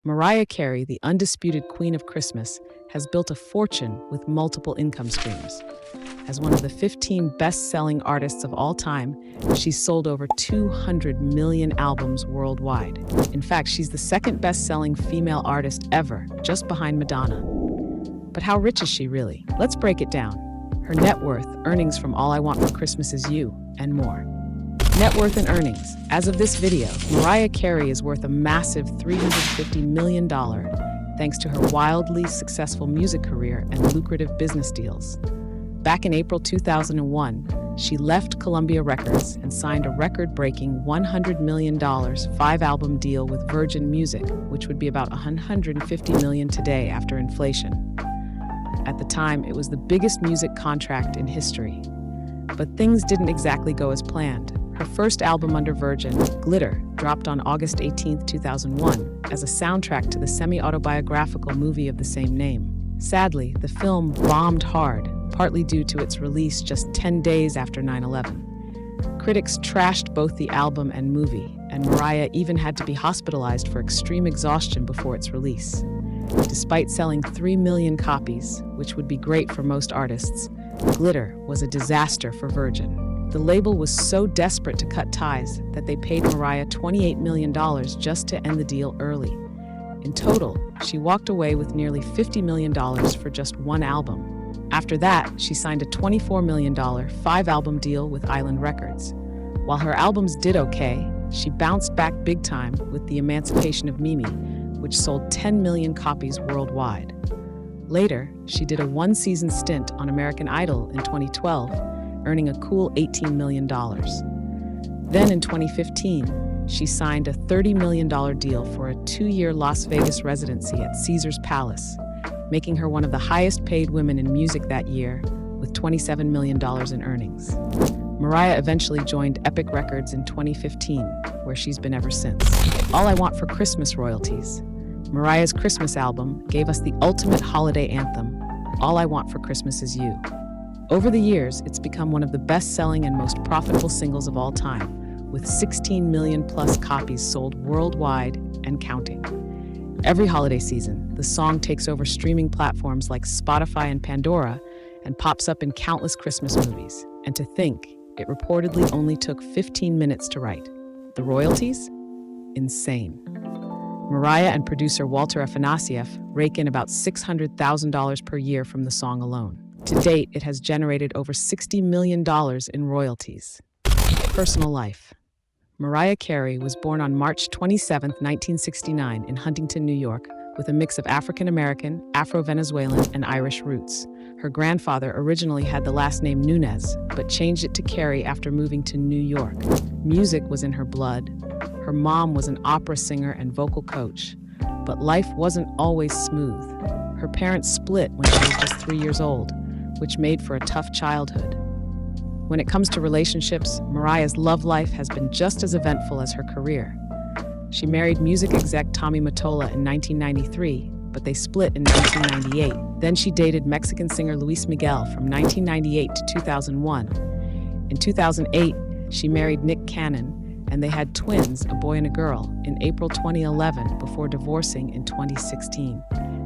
Mariah Carey, the undisputed queen of Christmas, has built a fortune with multiple income streams. As one of the 15 best-selling artists of all time, she's sold over 200 million albums worldwide. In fact, she's the second best-selling female artist ever, just behind Madonna. But how rich is she really? Let's break it down. Her net worth, earnings from All I Want for Christmas Is You, and more. Net worth and earnings. As of this video, Mariah Carey is worth a massive $350 million thanks to her wildly successful music career and lucrative business deals. Back in April 2001, she left Columbia Records and signed a record-breaking $100 million 5-album deal with Virgin Music, which would be about $150 million today after inflation. At the time, it was the biggest music contract in history. But things didn't exactly go as planned. Her first album under Virgin, Glitter, dropped on August 18, 2001, as a soundtrack to the semi-autobiographical movie of the same name. Sadly, the film bombed hard, partly due to its release just 10 days after 9/11. Critics trashed both the album and movie, and Mariah even had to be hospitalized for extreme exhaustion before its release. Despite selling 3 million copies, which would be great for most artists, Glitter was a disaster for Virgin. The label was so desperate to cut ties that they paid Mariah $28 million just to end the deal early. In total, she walked away with nearly $50 million for just one album. After that, she signed a $24 million 5-album deal with Island Records. While her albums did okay, she bounced back big time with The Emancipation of Mimi, which sold 10 million copies worldwide. Later, she did a one-season stint on American Idol in 2012, earning a cool $18 million. Then in 2015, she signed a $30 million deal for a 2-year Las Vegas residency at Caesars Palace, making her one of the highest-paid women in music that year, with $27 million in earnings. Mariah eventually joined Epic Records in 2015, where she's been ever since. All I Want for Christmas royalties. Mariah's Christmas album gave us the ultimate holiday anthem, All I Want for Christmas Is You. Over the years, it's become one of the best-selling and most profitable singles of all time, with 16 million plus copies sold worldwide and counting. Every holiday season, the song takes over streaming platforms like Spotify and Pandora and pops up in countless Christmas movies. And to think, it reportedly only took 15 minutes to write. The royalties? Insane. Mariah and producer Walter Afanasieff rake in about $600,000 per year from the song alone. To date, it has generated over $60 million in royalties. Personal life. Mariah Carey was born on March 27, 1969 in Huntington, New York, with a mix of African-American, Afro-Venezuelan, and Irish roots. Her grandfather originally had the last name Nunez, but changed it to Carey after moving to New York. Music was in her blood. Her mom was an opera singer and vocal coach, but life wasn't always smooth. Her parents split when she was just 3 years old, which made for a tough childhood. When it comes to relationships, Mariah's love life has been just as eventful as her career. She married music exec Tommy Mottola in 1993, but they split in 1998. Then she dated Mexican singer Luis Miguel from 1998 to 2001. In 2008, she married Nick Cannon, and they had twins, a boy and a girl, in April 2011 before divorcing in 2016.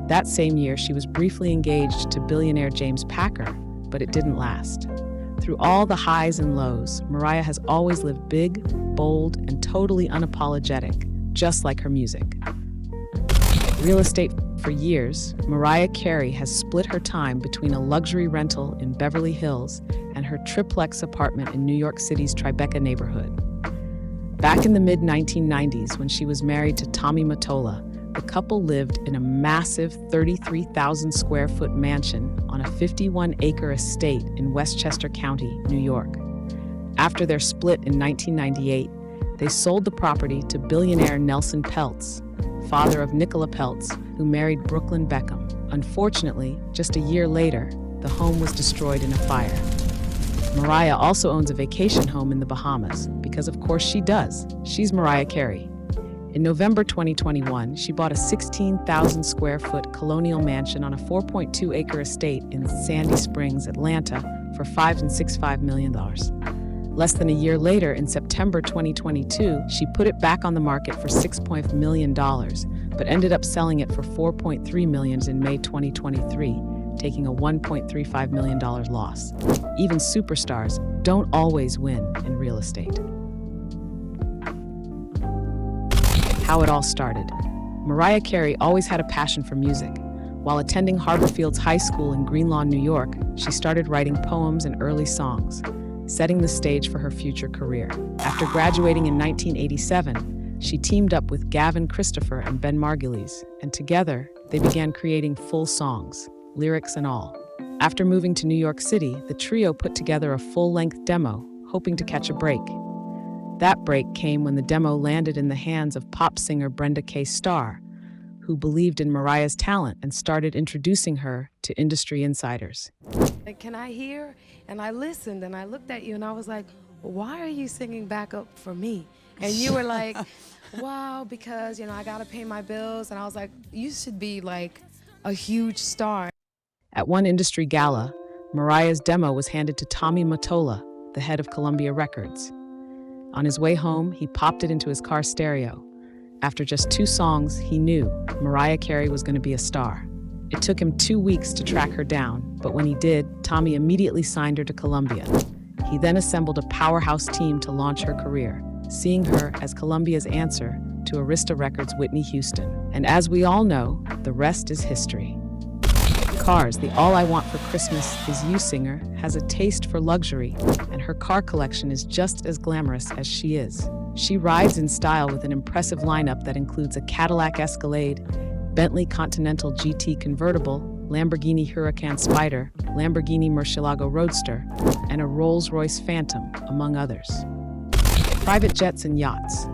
That same year, she was briefly engaged to billionaire James Packer, but it didn't last. Through all the highs and lows, Mariah has always lived big, bold, and totally unapologetic, just like her music. Real estate. For years, Mariah Carey has split her time between a luxury rental in Beverly Hills and her triplex apartment in New York City's Tribeca neighborhood. Back in the mid-1990s, when she was married to Tommy Mottola, the couple lived in a massive 33,000 square foot mansion on a 51-acre estate in Westchester County, New York. After their split in 1998, they sold the property to billionaire Nelson Peltz, father of Nicola Peltz, who married Brooklyn Beckham. Unfortunately, just a year later, the home was destroyed in a fire. Mariah also owns a vacation home in the Bahamas, because of course she does. She's Mariah Carey. In November 2021, she bought a 16,000 square foot colonial mansion on a 4.2-acre estate in Sandy Springs, Atlanta, for $5.65 million. Less than a year later, in September 2022, she put it back on the market for $6 million, but ended up selling it for $4.3 million in May 2023, taking a $1.35 million loss. Even superstars don't always win in real estate. How it all started. Mariah Carey always had a passion for music. While attending Harborfields High School in Greenlawn, New York, she started writing poems and early songs, setting the stage for her future career. After graduating in 1987, she teamed up with Gavin Christopher and Ben Margulies, and together, they began creating full songs, lyrics and all. After moving to New York City, the trio put together a full-length demo, hoping to catch a break. That break came when the demo landed in the hands of pop singer Brenda K. Starr, who believed in Mariah's talent and started introducing her to industry insiders. Can I hear? And I listened and I looked at you and I was like, why are you singing backup for me? And you were like, wow, because, I got to pay my bills. And I was like, you should be like a huge star. At one industry gala, Mariah's demo was handed to Tommy Mottola, the head of Columbia Records. On his way home, he popped it into his car stereo. After just 2 songs, he knew Mariah Carey was going to be a star. It took him 2 weeks to track her down, but when he did, Tommy immediately signed her to Columbia. He then assembled a powerhouse team to launch her career, seeing her as Columbia's answer to Arista Records' Whitney Houston. And as we all know, the rest is history. Cars, the All I Want for Christmas Is You singer, has a taste for luxury, and her car collection is just as glamorous as she is. She rides in style with an impressive lineup that includes a Cadillac Escalade, Bentley Continental GT convertible, Lamborghini Huracan Spider, Lamborghini Murcielago Roadster, and a Rolls-Royce Phantom, among others. Private jets and yachts.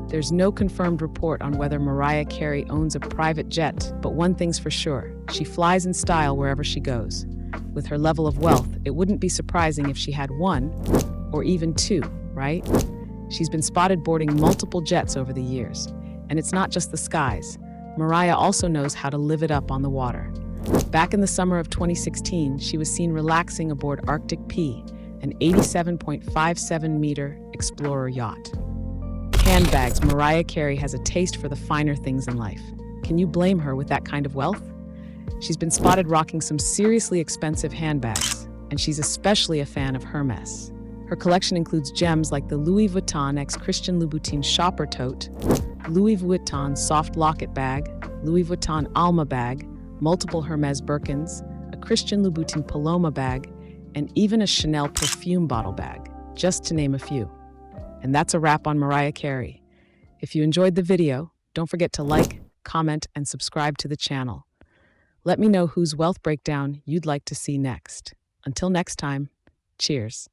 There's no confirmed report on whether Mariah Carey owns a private jet, but one thing's for sure, she flies in style wherever she goes. With her level of wealth, it wouldn't be surprising if she had 1 or even 2, right? She's been spotted boarding multiple jets over the years. And it's not just the skies. Mariah also knows how to live it up on the water. Back in the summer of 2016, she was seen relaxing aboard Arctic P, an 87.57-meter Explorer yacht. Handbags. Mariah Carey has a taste for the finer things in life. Can you blame her with that kind of wealth? She's been spotted rocking some seriously expensive handbags, and she's especially a fan of Hermes. Her collection includes gems like the Louis Vuitton x Christian Louboutin shopper tote, Louis Vuitton soft locket bag, Louis Vuitton Alma bag, multiple Hermes Birkins, a Christian Louboutin Paloma bag, and even a Chanel perfume bottle bag, just to name a few. And that's a wrap on Mariah Carey. If you enjoyed the video, don't forget to like, comment, and subscribe to the channel. Let me know whose wealth breakdown you'd like to see next. Until next time, cheers.